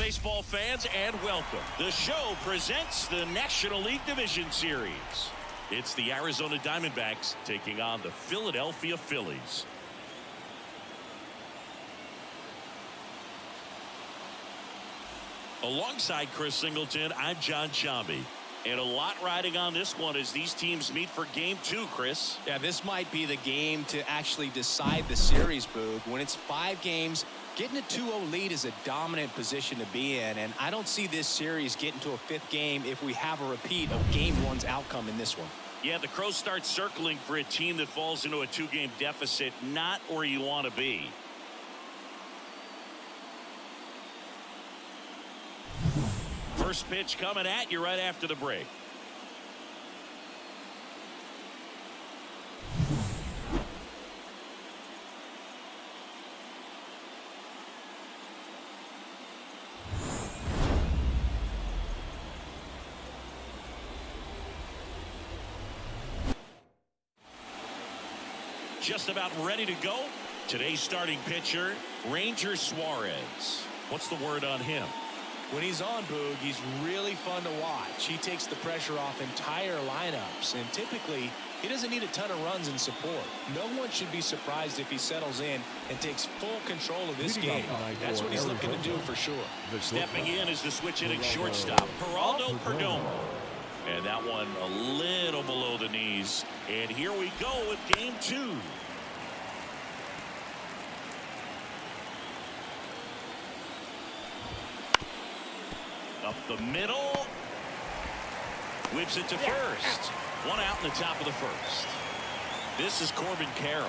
baseball fans, and welcome. The show presents the National League Division Series. It's the Arizona Diamondbacks taking on the Philadelphia Phillies. Alongside Chris Singleton, I'm John Chambi. And a lot riding on this one as these teams meet for game 2, Chris. Yeah, this might be the game to actually decide the series, Boog. When it's 5 games, getting a 2-0 lead is a dominant position to be in. And I don't see this series getting to a 5th game if we have a repeat of game 1's outcome in this one. Yeah, the Crows start circling for a team that falls into a 2-game deficit, not where you want to be. First pitch coming at you right after the break. Just about ready to go. Today's starting pitcher, Ranger Suarez. What's the word on him? When he's on, Boog, he's really fun to watch. He takes the pressure off entire lineups, and typically he doesn't need a ton of runs and support. No one should be surprised if he settles in and takes full control of this game. That's what he's looking to do for sure. Stepping in is the switch hitting shortstop, Geraldo Perdomo. And that one a little below the knees. And here we go with game 2. Up the middle. Whips it to first. One out in the top of the first. This is Corbin Carroll.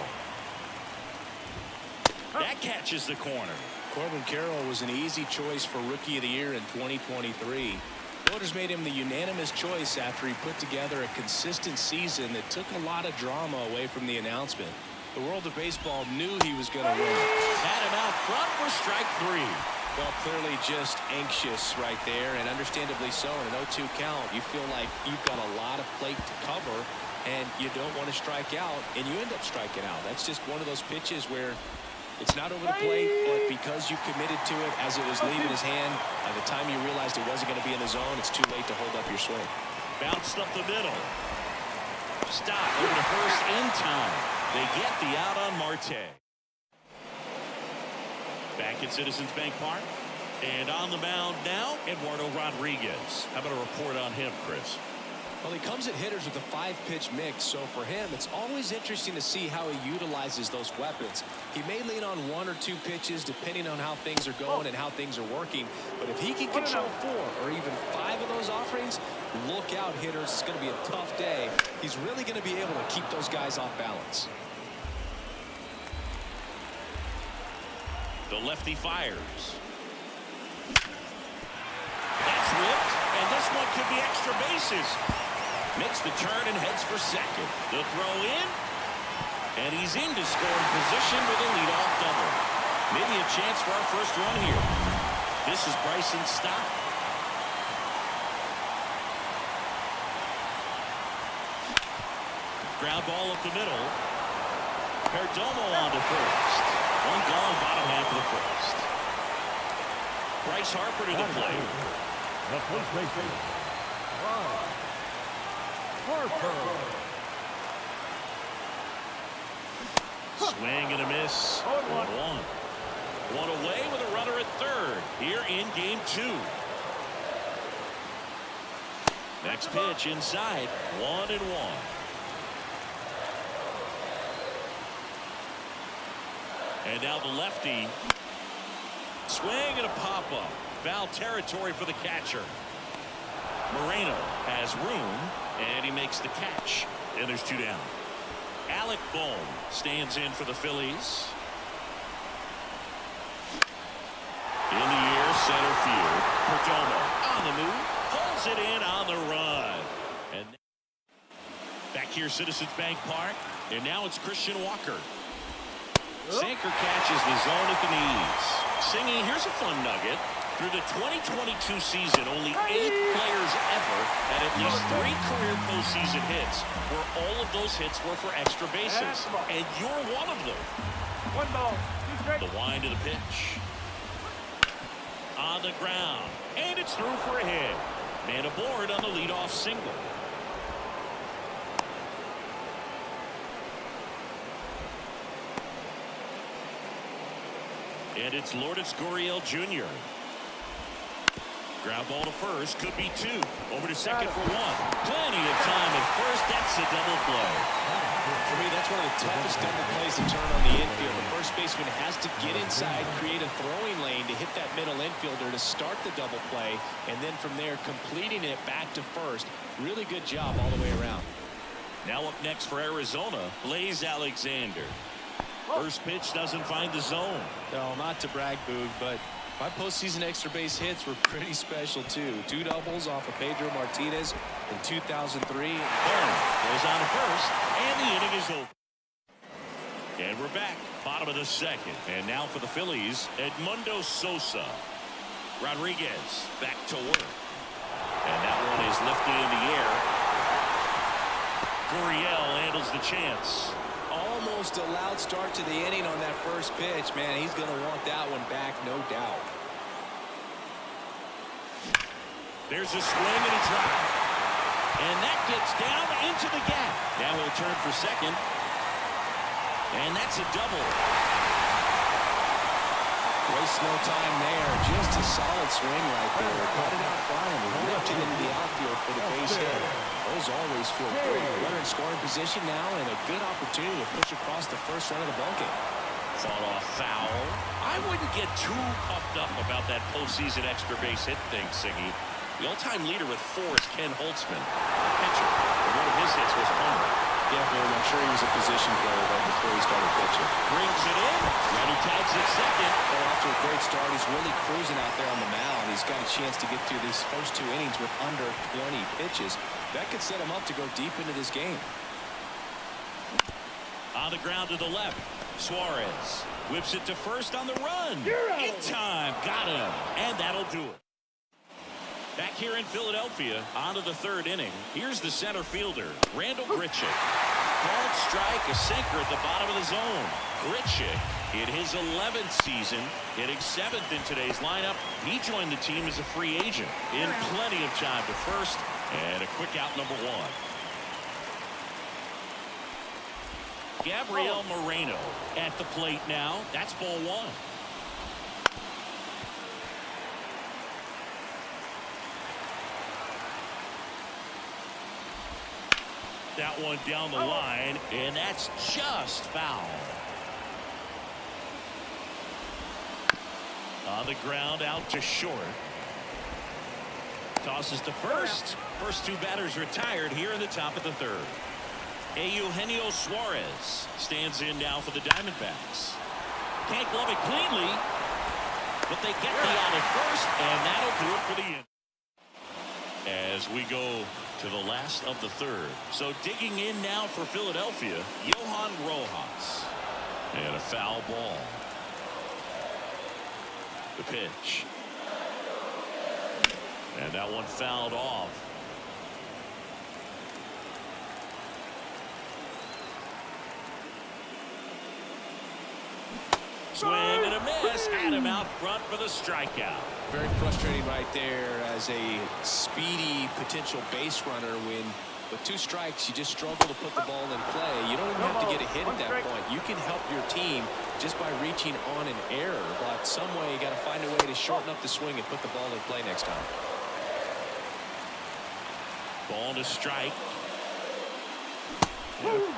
That catches the corner. Corbin Carroll was an easy choice for Rookie of the Year in 2023. Voters made him the unanimous choice after he put together a consistent season that took a lot of drama away from the announcement. The world of baseball knew he was going to win. Had him out front for strike 3. Well, clearly just anxious right there, and understandably so. In an 0-2 count, you feel like you've got a lot of plate to cover, and you don't want to strike out, and you end up striking out. That's just one of those pitches where it's not over the plate, but because you committed to it as it was leaving his hand, by the time you realized it wasn't going to be in the zone, it's too late to hold up your swing. Bounced up the middle. Stop over to first in time. They get the out on Marte. Back at Citizens Bank Park. And on the mound now, Eduardo Rodriguez. How about a report on him, Chris? Well, he comes at hitters with a 5-pitch mix, so for him, it's always interesting to see how he utilizes those weapons. He may lean on 1 or 2 pitches depending on how things are going and how things are working, but if he can control 4 or even 5 of those offerings, look out, hitters. It's going to be a tough day. He's really going to be able to keep those guys off balance. The lefty fires. That's whipped, and this one could be extra bases. Makes the turn and heads for second. The throw in, and he's into scoring position with a leadoff double. Maybe a chance for our first run here. This is Bryson's stop. Ground ball up the middle. Perdomo on to first. One gone, bottom half of the first. Bryce Harper to the plate. The first baseman, Harper. Swing and a miss. 1-1. One away with a runner at third here in game 2. Next pitch inside. 1-1. And now the lefty. Swing and a pop-up. Foul territory for the catcher. Moreno has room, and he makes the catch. And there's 2 down. Alec Bohm stands in for the Phillies. In the air, center field. Perdomo on the move. Pulls it in on the run. And back here, Citizens Bank Park. And now it's Christian Walker. Sanker catches the zone at the knees. Singing, here's a fun nugget. Through the 2022 season, only 8 players ever had at least 3 career postseason hits, where all of those hits were for extra bases. And you're one of them. The wind of the pitch. on the ground. And it's through for a hit. Man aboard on the leadoff single. And it's Lourdes Gurriel Jr. Ground ball to first. Could be two. Over to second for one. Plenty of time at first. That's a double play. For me, that's one of the toughest double plays to turn on the infield. The first baseman has to get inside, create a throwing lane to hit that middle infielder to start the double play, and then from there completing it back to first. Really good job all the way around. Now up next for Arizona, Blaze Alexander. First pitch doesn't find the zone. No, not to brag, Boog, but my postseason extra base hits were pretty special too. 2 doubles off of Pedro Martinez in 2003. Boom goes on to first, and the inning is over. And we're back, bottom of the second. And now for the Phillies, Edmundo Sosa. Rodriguez back to work. And that one is lifted in the air. Gurriel handles the chance. Almost a loud start to the inning on that first pitch. Man, he's going to want that one back, no doubt. There's a swing and a drive. And that gets down into the gap. Now he'll turn for second. And that's a double. Waste no time there. Just a solid swing right there. Cut it out front and ripped it into the outfield for the base hit. Those always feel great. Runner in scoring position now and a good opportunity to push across the first run of the ballgame. Fought off foul. I wouldn't get too puffed up about that postseason extra base hit thing, Siggy. The all-time leader with 4 is Ken Holtzman, a pitcher. And one of his hits was a homer. Yeah, Boog, I'm sure he was a position player though before he started pitching. Brings it in. Runner tags at second. Well, after a great start, he's really cruising out there on the mound. He's got a chance to get through these first 2 innings with under 20 pitches. That could set him up to go deep into this game. On the ground to the left. Suarez whips it to first on the run. In time. Got him. And that'll do it. Back here in Philadelphia, on to the 3rd inning. Here's the center fielder, Randall Grichuk. Called strike, a sinker at the bottom of the zone. Grichuk, in his 11th season, hitting 7th in today's lineup. He joined the team as a free agent. In plenty of time to first, and a quick out number 1. Gabriel Moreno at the plate now. That's ball 1. That one down the line, and that's just foul. On the ground, out to short. Tosses to first. First 2 batters retired here in the top of the 3rd. Eugenio Suarez stands in now for the Diamondbacks. Can't glove it cleanly, but they get the out at first, and that'll do it for the end. As we go to the last of the 3rd. So digging in now for Philadelphia, Johan Rojas. And a foul ball. The pitch. And that one fouled off. Swing and a miss. Had him out front for the strikeout. Very frustrating right there as a speedy potential base runner when with 2 strikes you just struggle to put the ball in play. You don't even have to get a hit at that point. You can help your team just by reaching on an error, but some way you got to find a way to shorten up the swing and put the ball in play next time. Ball to strike.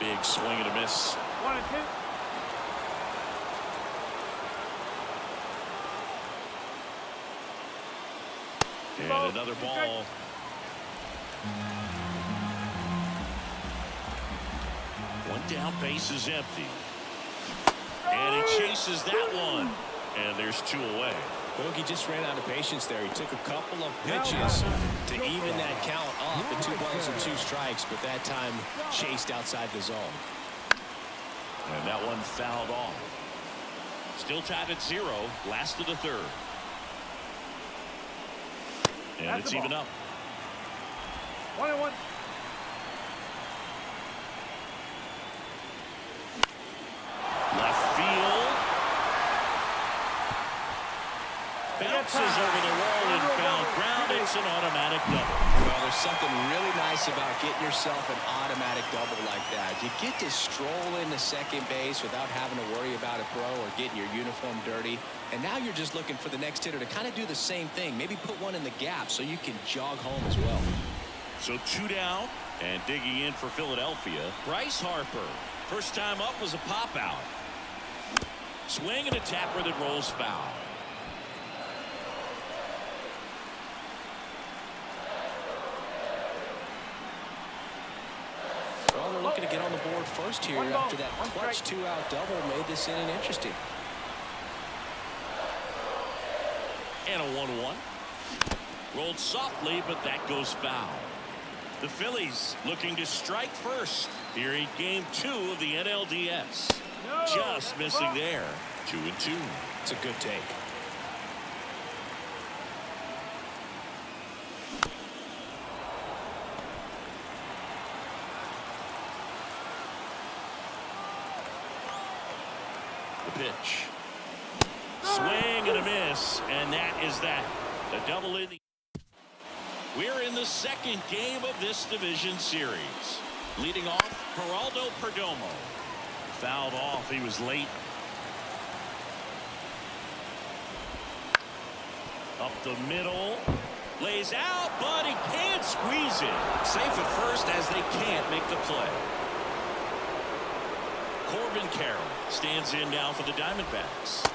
Big swing and a miss. 1 and 2. And another ball. One down, base is empty. And he chases that one. And there's 2 away. Bogey just ran out of patience there. He took a couple of pitches to even that count up at 2 balls and 2 strikes, but that time chased outside the zone. And that one fouled off. Still tied at 0. Last of the 3rd. And it's even up. 1 and 1. Left field. Bounces over the wall and foul ground. It's an automatic double. Well, there's something really nice about getting yourself an automatic double like that. You get to stroll into second base without having to worry about a throw or getting your uniform dirty. And now you're just looking for the next hitter to kind of do the same thing. Maybe put one in the gap so you can jog home as well. So 2 down and digging in for Philadelphia, Bryce Harper. First time up was a pop out. Swing and a tapper that rolls foul. Well, they're looking to get on the board first here after that clutch 2-out double made this inning interesting. And a 1-1. Rolled softly, but that goes foul. The Phillies looking to strike first here in game 2 of the NLDS. Just missing there. 2-2. It's a good take. The pitch. Swing and a miss, and that is that. A double in the. We're in the second game of this division series. Leading off, Geraldo Perdomo. Fouled off. He was late. Up the middle. Lays out, but he can't squeeze it. Safe at first as they can't make the play. Corbin Carroll stands in now for the Diamondbacks.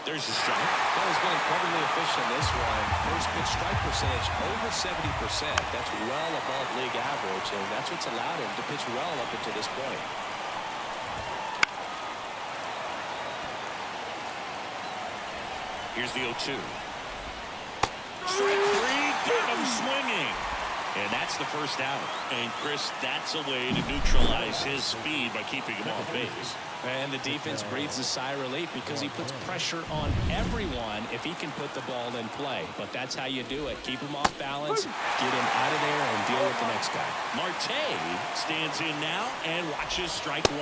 There's a strike. Well, he's been incredibly efficient in this one. First pitch strike percentage over 70%. That's well above league average, and that's what's allowed him to pitch well up until this point. Here's the 0-2. Strike 3, got him swinging. And that's the first out. And Chris, that's a way to neutralize his speed by keeping him off base. And the defense breathes a sigh of relief because he puts pressure on everyone if he can put the ball in play. But that's how you do it. Keep him off balance, get him out of there, and deal with the next guy. Marte stands in now and watches strike 1.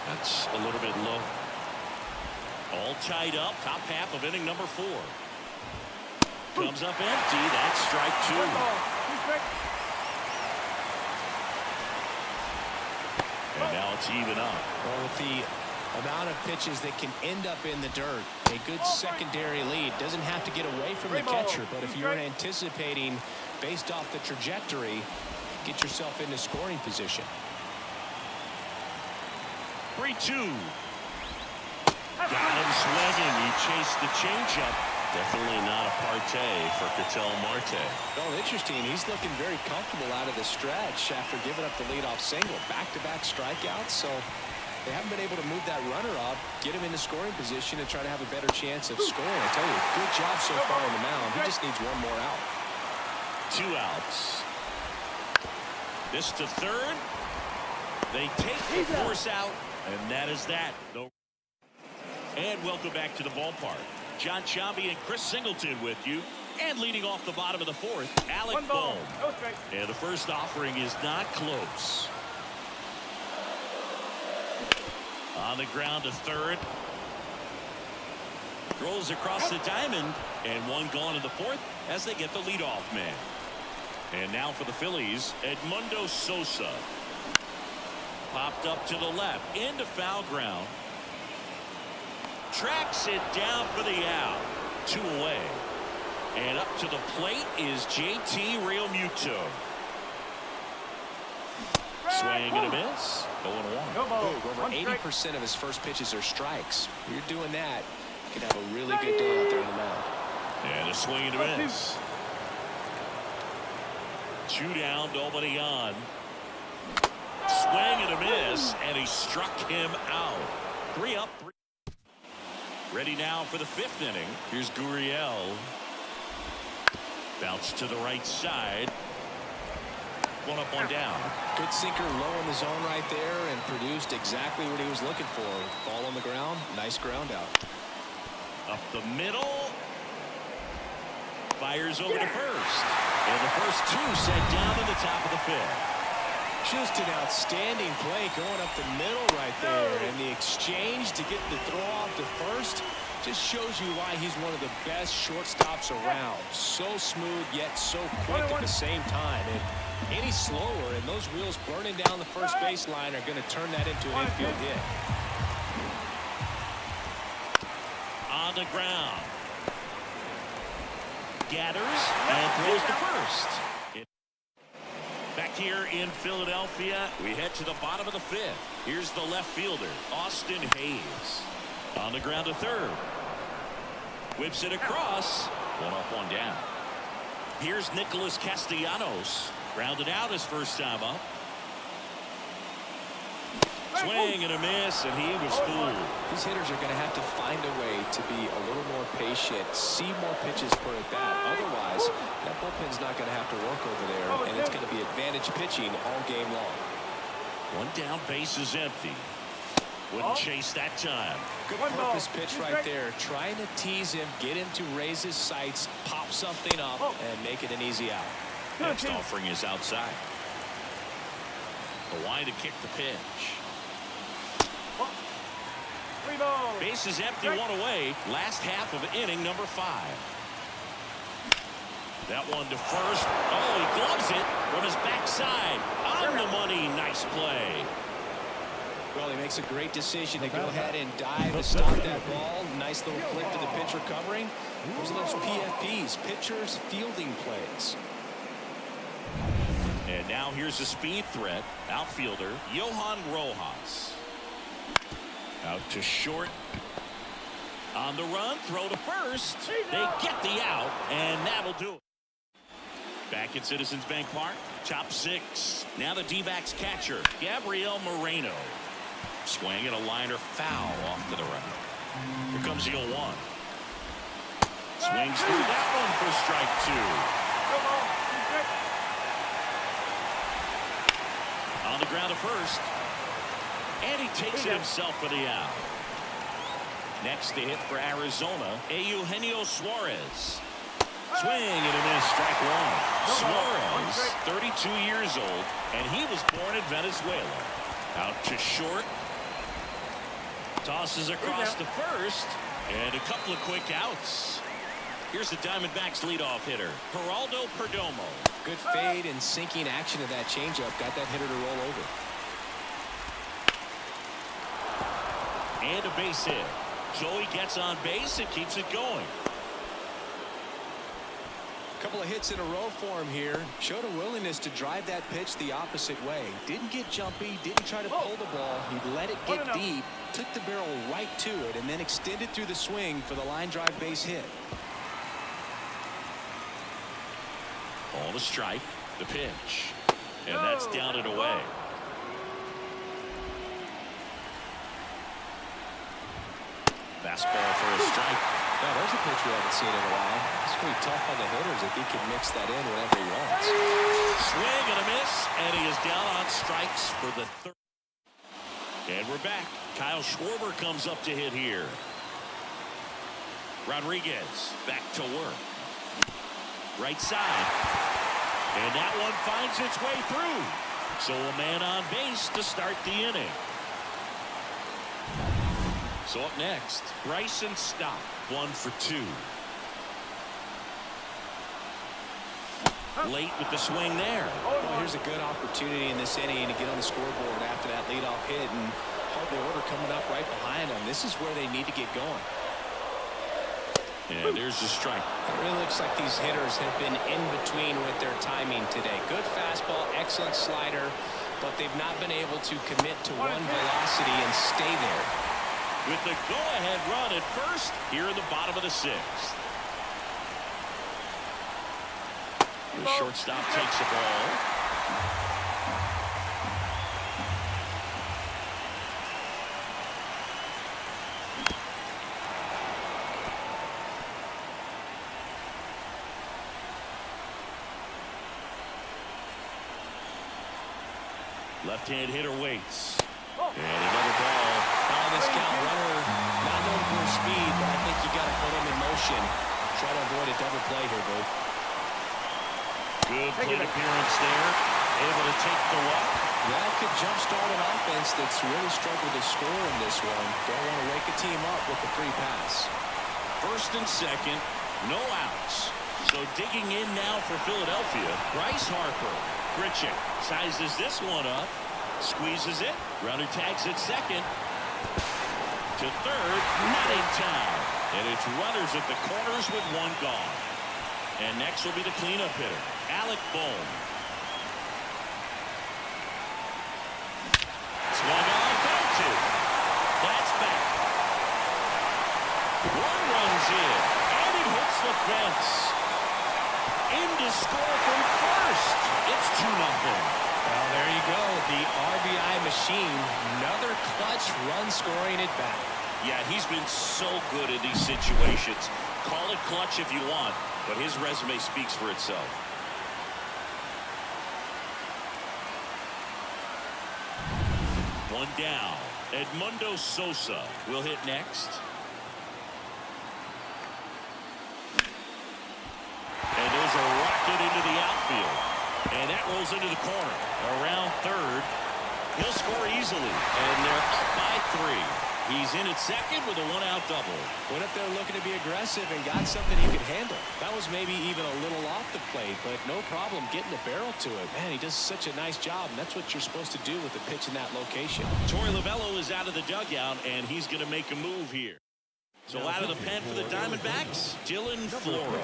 That's a little bit low. All tied up, top half of inning number 4. Comes up empty. That's strike 2. And now it's even up. Well, with the amount of pitches that can end up in the dirt, a good secondary lead doesn't have to get away from the catcher. But if you're anticipating based off the trajectory, get yourself into scoring position. 3-2. Got him swinging. He chased the changeup. Definitely not a partay for Ketel Marte. Well, interesting. He's looking very comfortable out of the stretch after giving up the leadoff single. Back-to-back strikeouts, so they haven't been able to move that runner up, get him into scoring position, and try to have a better chance of scoring. I tell you, good job so far on the mound. He just needs one more out. 2 outs. This to third. They take the force out, and that is that. No. And welcome back to the ballpark. John Chambi and Chris Singleton with you. And leading off the bottom of the 4th, Alec Bohm. And the first offering is not close. On the ground to third. Throws across the diamond. And one gone in the 4th as they get the leadoff man. And now for the Phillies, Edmundo Sosa. Popped up to the left. Into foul ground. Tracks it down for the out. 2 away. And up to the plate is JT Realmuto. Swing and a miss. 0-1. Over 80% of his first pitches are strikes. If you're doing that, you can have a really good day out there on the mound. And a swing and a miss. 2 down, nobody on. Swing and a miss, and he struck him out. 3 up, 3. Ready now for the 5th inning. Here's Gurriel. Bounce to the right side. 1 up, 1 down. Good sinker low in the zone right there and produced exactly what he was looking for. Ball on the ground. Nice ground out. Up the middle. Fires over to first. And the first 2 set down in the top of the 5th. Just an outstanding play going up the middle right there. And the exchange to get the throw off to first. Just shows you why he's one of the best shortstops around. So smooth, yet so quick at the same time. And any slower, and those wheels burning down the first baseline are going to turn that into an infield hit. On the ground. Gathers and throws to first. Back here in Philadelphia, we head to the bottom of the fifth. Here's the left fielder, Austin Hayes. On the ground to third. Whips it across. One up, one down. Here's Nicholas Castellanos. Grounded out his first time up. Swing and a miss, and he was fooled. These hitters are going to have to find a way to be a little more patient, see more pitches per at bat. Otherwise, that bullpen's not going to have to work over there, and it's going to be advantage pitching all game long. One down, base is empty. Wouldn't chase that time. Good purpose pitch right there. Trying to tease him, get him to raise his sights, pop something up, and make it an easy out. Next offering is outside. Hawaii to kick the pitch. Base is empty, one away. Last half of inning number 5. That one to first. Oh, he gloves it from his backside. On the money. Nice play. Well, he makes a great decision to go ahead and dive to stop that ball. Nice little flick to the pitcher covering. Those are those PFPs, pitchers fielding plays. And now here's a speed threat. Outfielder Johan Rojas. Out to short. On the run, throw to first. They get the out, and that'll do it. Back at Citizens Bank Park, top 6. Now the D-backs catcher, Gabriel Moreno. Swing and a liner foul off to the right. Here comes the 0-1. Swings through that one for strike 2. On the ground to first. And he takes it himself for the out. Next to hit for Arizona, Eugenio Suarez. Swing and a miss, strike 1. Suarez, 32 years old, and he was born in Venezuela. Out to short. Tosses across to first, and a couple of quick outs. Here's the Diamondbacks leadoff hitter, Geraldo Perdomo. Good fade and sinking action of that changeup. Got that hitter to roll over. And a base hit. Joey gets on base and keeps it going. A couple of hits in a row for him here. Showed a willingness to drive that pitch the opposite way. Didn't get jumpy, didn't try to pull the ball. He let it get deep, took the barrel right to it, and then extended through the swing for the line drive base hit. Ball to strike, the pitch. And that's down and away. Fastball for a strike. Yeah, there's a pitch we haven't seen in a while. It's pretty tough on the hitters if he can mix that in whenever he wants. Swing and a miss, and he is down on strikes for the third. And we're back. Kyle Schwarber comes up to hit here. Rodriguez back to work. Right side. And that one finds its way through. So a man on base to start the inning. So up next, Bryson Stott, 1 for 2. Late with the swing there. Well, here's a good opportunity in this inning to get on the scoreboard after that leadoff hit, and hard order coming up right behind them. This is where they need to get going. And there's the strike. It really looks like these hitters have been in between with their timing today. Good fastball, excellent slider, but they've not been able to commit to one velocity and stay there. With the go-ahead run at first here in the bottom of the 6th. The shortstop takes the ball. Left-hand hitter waits. And another ball. On this count, runner not known for his speed, but I think you got to put him in motion. Try to avoid a double play here, Boo. Good plate appearance there. Able to take the walk. That could jumpstart an offense that's really struggled to score in this one. Don't want to wake a team up with the free pass. First and second, no outs. So digging in now for Philadelphia, Bryce Harper. Grichuk sizes this one up, squeezes it. Runner tags at second. To third, not in time. And it's runners at the corners with one gone. And next will be the cleanup hitter, Alec Bohm. Swung on, back two. That's back. One runs in, and it hits the fence. In to score from first. It's 2-0. Well, there you go. The RBI machine. Another clutch run scoring at bat. Yeah, he's been so good in these situations. Call it clutch if you want, but his resume speaks for itself. One down. Edmundo Sosa will hit next. And there's a rocket into the outfield. And that rolls into the corner. Around third. He'll score easily. And they're up by 3. He's in at second with a one-out double. Went up there looking to be aggressive and got something he could handle. That was maybe even a little off the plate, but no problem getting the barrel to it. Man, he does such a nice job, and that's what you're supposed to do with the pitch in that location. Torey Lovullo is out of the dugout, and he's going to make a move here. So out of the pen for the Diamondbacks, Dylan Floro.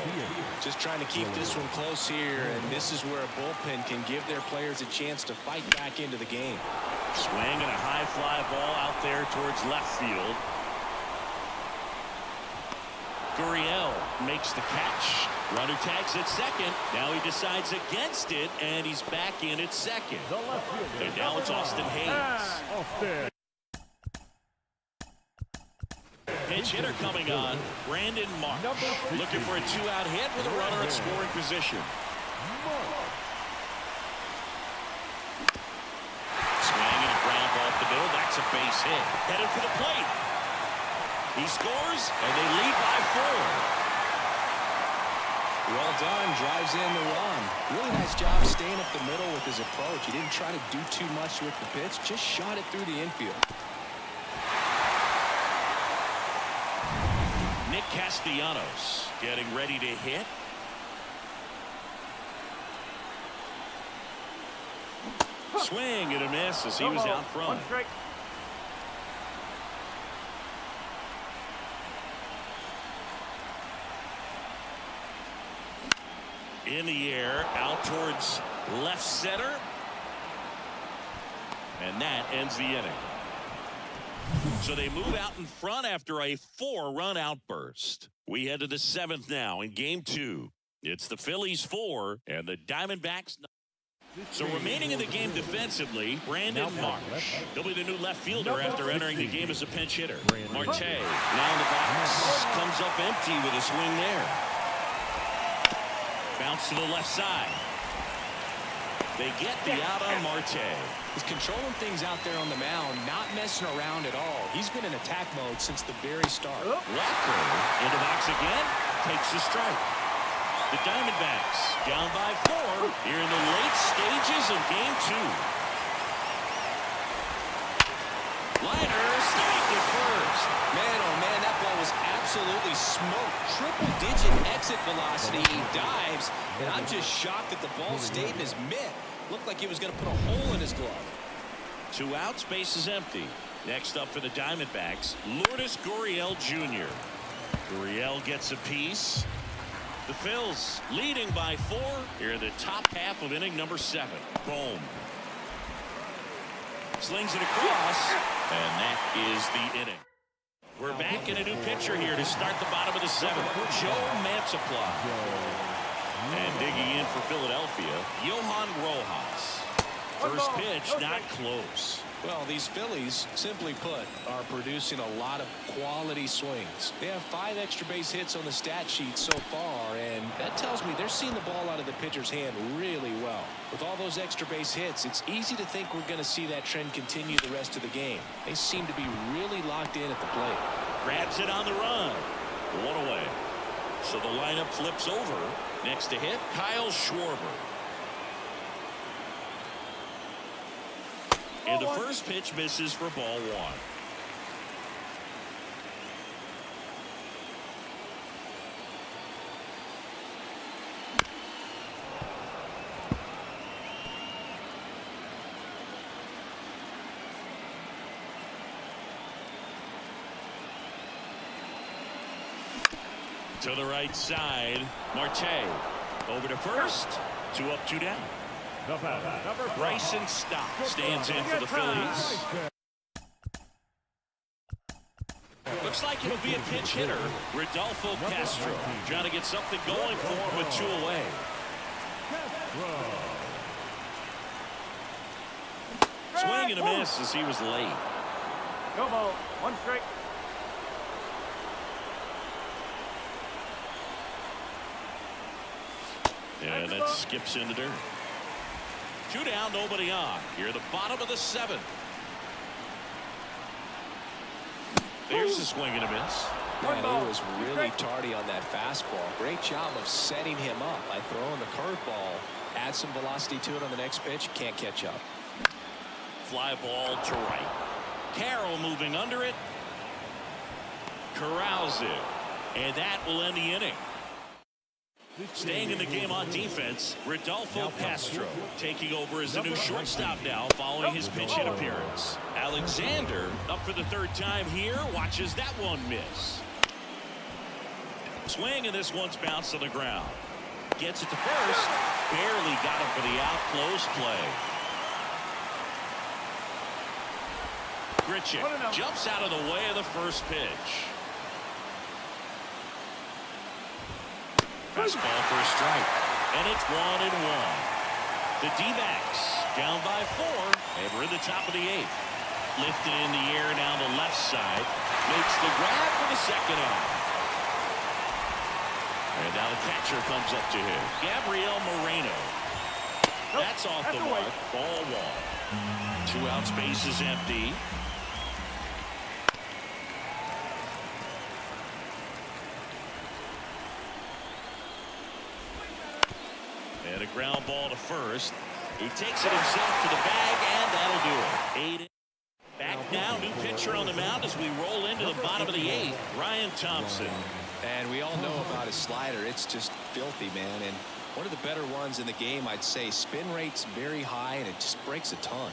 Just trying to keep this one close here, and this is where a bullpen can give their players a chance to fight back into the game. Swing and a high fly ball out there towards left field. Gurriel makes the catch. Runner tags at second. Now he decides against it, and he's back in at second. And now it's Austin Hayes. Pinch hitter coming on, Brandon Marsh. Looking for a 2-out hit with a runner at scoring position. Swinging a ground ball up the middle. That's a base hit. Headed for the plate. He scores, and they lead by 4. Well done. Drives in the run. Really nice job staying up the middle with his approach. He didn't try to do too much with the pitch. Just shot it through the infield. Nick Castellanos getting ready to hit. Swing and a miss as he was out front. In the air, out towards left center. And that ends the inning. So they move out in front after a 4-run outburst. We head to the 7th now in game 2. It's the Phillies 4 and the Diamondbacks. So remaining in the game defensively, Brandon Marsh. He'll be the new left fielder after entering the game as a pinch hitter. Marte now in the box. Comes up empty with a swing there. Bounce to the left side. They get the out on Marte. He's controlling things out there on the mound, not messing around at all. He's been in attack mode since the very start. Walker in the box again, takes the strike. The Diamondbacks down by 4 here in the late stages of game 2. Liner strike at first. Man, oh man, that ball was absolutely smoked. Triple-digit exit velocity. He dives, and I'm just shocked that the ball stayed in his mitt. Looked like he was going to put a hole in his glove. 2 outs, base is empty. Next up for the Diamondbacks, Lourdes Gurriel Jr. Gurriel gets a piece. The Phils leading by 4 here in the top half of inning number 7. Bohm slings it across, and that is the inning. We're back in a new pitcher here to start the bottom of the 7th. Joe Mantiply. And digging in for Philadelphia, Johan Rojas. First pitch, not close. Well, these Phillies, simply put, are producing a lot of quality swings. They have 5 extra base hits on the stat sheet so far, and that tells me they're seeing the ball out of the pitcher's hand really well. With all those extra base hits, it's easy to think we're going to see that trend continue the rest of the game. They seem to be really locked in at the plate. Grabs it on the run. 1 away. So the lineup flips over. Next to hit, Kyle Schwarber. And the first pitch misses for ball 1. To the right side, Marte. Over to first. 2 up, 2 down. Bryson Stott stands in for the Phillies. Looks like it'll be a pinch hitter. Rodolfo Castro trying to get something going for him with 2 away. Swing and a miss as he was late. Go ball. 1 strike. And that skips in the dirt. 2 down, nobody on. Here at the bottom of the 7th. There's a swing and a miss. Man, he was really tardy on that fastball. Great job of setting him up by throwing the curveball. Add some velocity to it on the next pitch. Can't catch up. Fly ball to right. Carroll moving under it. Corrals it. And that will end the inning. Staying in the game on defense, Rodolfo Castro taking over as the new shortstop now following his pinch hit appearance. Alexander up for the 3rd time here, watches that one miss. Swing, and this one's bounced to the ground. Gets it to first, barely got him for the out. Close play. Grichuk jumps out of the way of the first pitch. Fastball for a strike, and it's 1-1. The D-backs down by 4, and we're in the top of the 8th. Lifted in the air down the left side, makes the grab for the 2nd out. And now the catcher comes up to him, Gabriel Moreno. That's off the mark. Ball 1. 2 outs, base is empty. And a ground ball to first. He takes it himself to the bag, and that'll do it. 8. Back now, new pitcher on the mound as we roll into the bottom of the 8th. Ryan Thompson. And we all know about his slider. It's just filthy, man. And one of the better ones in the game, I'd say. Spin rate's very high, and it just breaks a ton.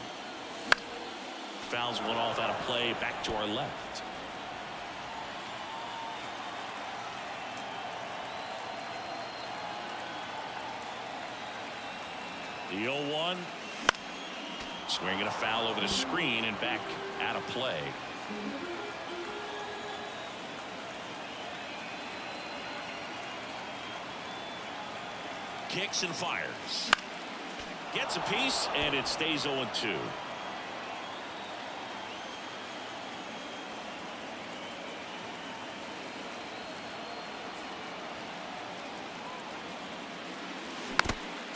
Fouls one off out of play, back to our left. The 0-1. Swinging a foul over the screen and back out of play. Kicks and fires. Gets a piece, and it stays 0-2.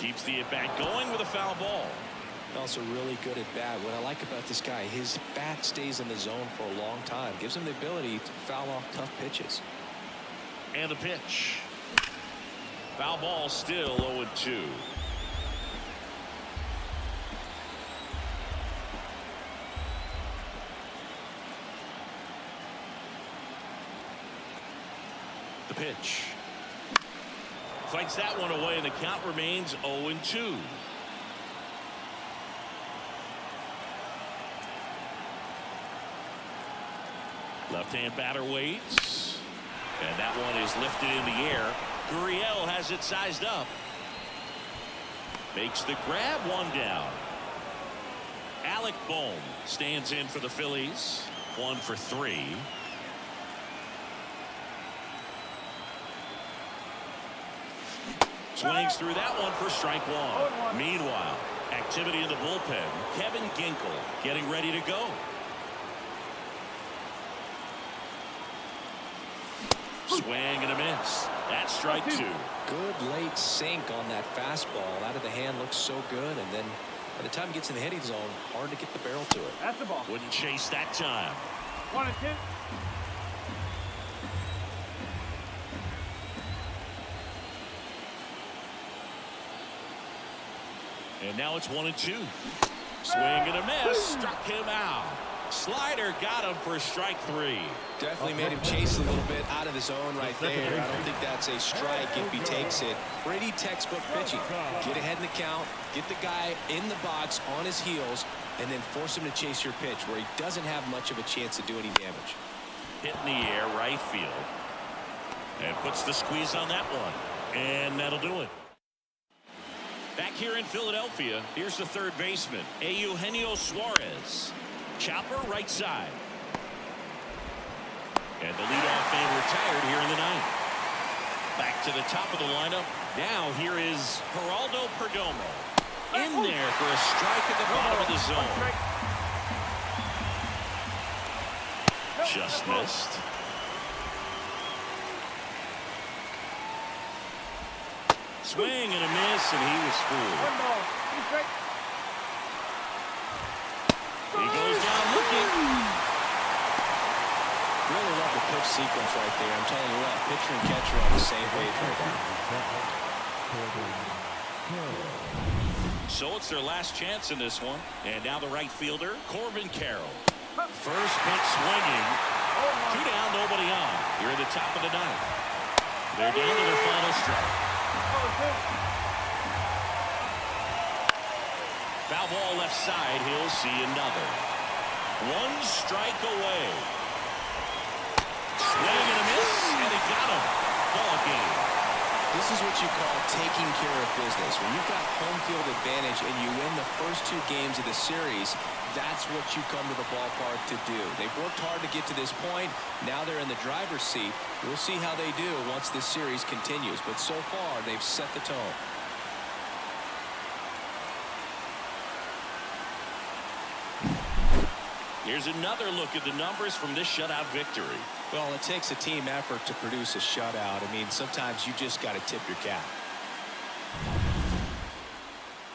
Keeps the at-bat going with a foul ball. Also really good at bat. What I like about this guy, his bat stays in the zone for a long time. Gives him the ability to foul off tough pitches. And the pitch. Foul ball, still 0-2. The pitch. Fights that one away, and the count remains 0-2. Left-hand batter waits. And that one is lifted in the air. Gurriel has it sized up. Makes the grab, 1 down. Alec Bohm stands in for the Phillies. 1 for 3. Swings through that one for strike 1. Meanwhile, activity in the bullpen. Kevin Ginkel getting ready to go. Swing and a miss. That's strike 2. Good late sink on that fastball. Out of the hand, looks so good, and then by the time it gets in the hitting zone, hard to get the barrel to it. That's the ball. Wouldn't chase that time. 1-2. And now it's 1-2. Swing and a miss. Struck him out. Slider got him for strike 3. Definitely made him chase a little bit out of the zone right there. I don't think that's a strike if he takes it. Pretty textbook pitching. Get ahead in the count, get the guy in the box on his heels, and then force him to chase your pitch where he doesn't have much of a chance to do any damage. Hit in the air, right field. And puts the squeeze on that one. And that'll do it. Back here in Philadelphia, here's the third baseman, Eugenio Suarez. Chopper right side. And the leadoff man retired here in the ninth. Back to the top of the lineup. Now here is Geraldo Perdomo. In there for a strike at the bottom of the zone. Just missed. Swing and a miss, and he was fooled. He goes down looking. Really love the pitch sequence right there. I'm telling you what, pitcher and catcher on the same page right now. So it's their last chance in this one. And now the right fielder, Corbin Carroll. First pitch swinging. 2 down, nobody on. You're at the top of the ninth. They're down to their final strike. Foul ball left side. He'll see another. 1 strike away. Swing and a miss, and he got him. Ball game. This is what you call taking care of business. When you've got home field advantage and you win the first 2 games of the series, that's what you come to the ballpark to do. They've worked hard to get to this point. Now they're in the driver's seat. We'll see how they do once this series continues. But so far, they've set the tone. Here's another look at the numbers from this shutout victory. Well, it takes a team effort to produce a shutout. I mean, sometimes you just got to tip your cap.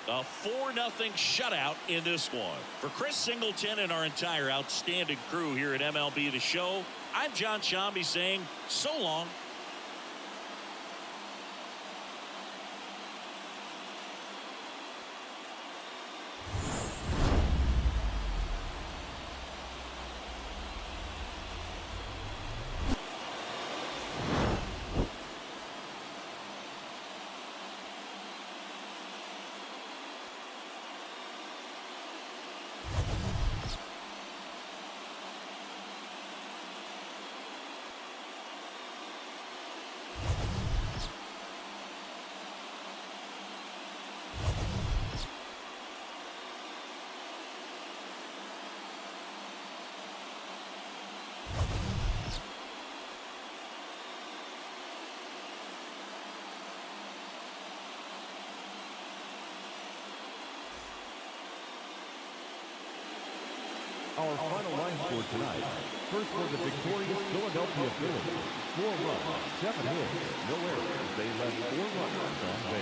A 4-0 shutout in this one. For Chris Singleton and our entire outstanding crew here at MLB The Show, I'm John Shambi saying so long. Our final line score tonight. First for the victorious Philadelphia Phillies. 4 runs, 7 hits, no errors. They left 4 runners on base.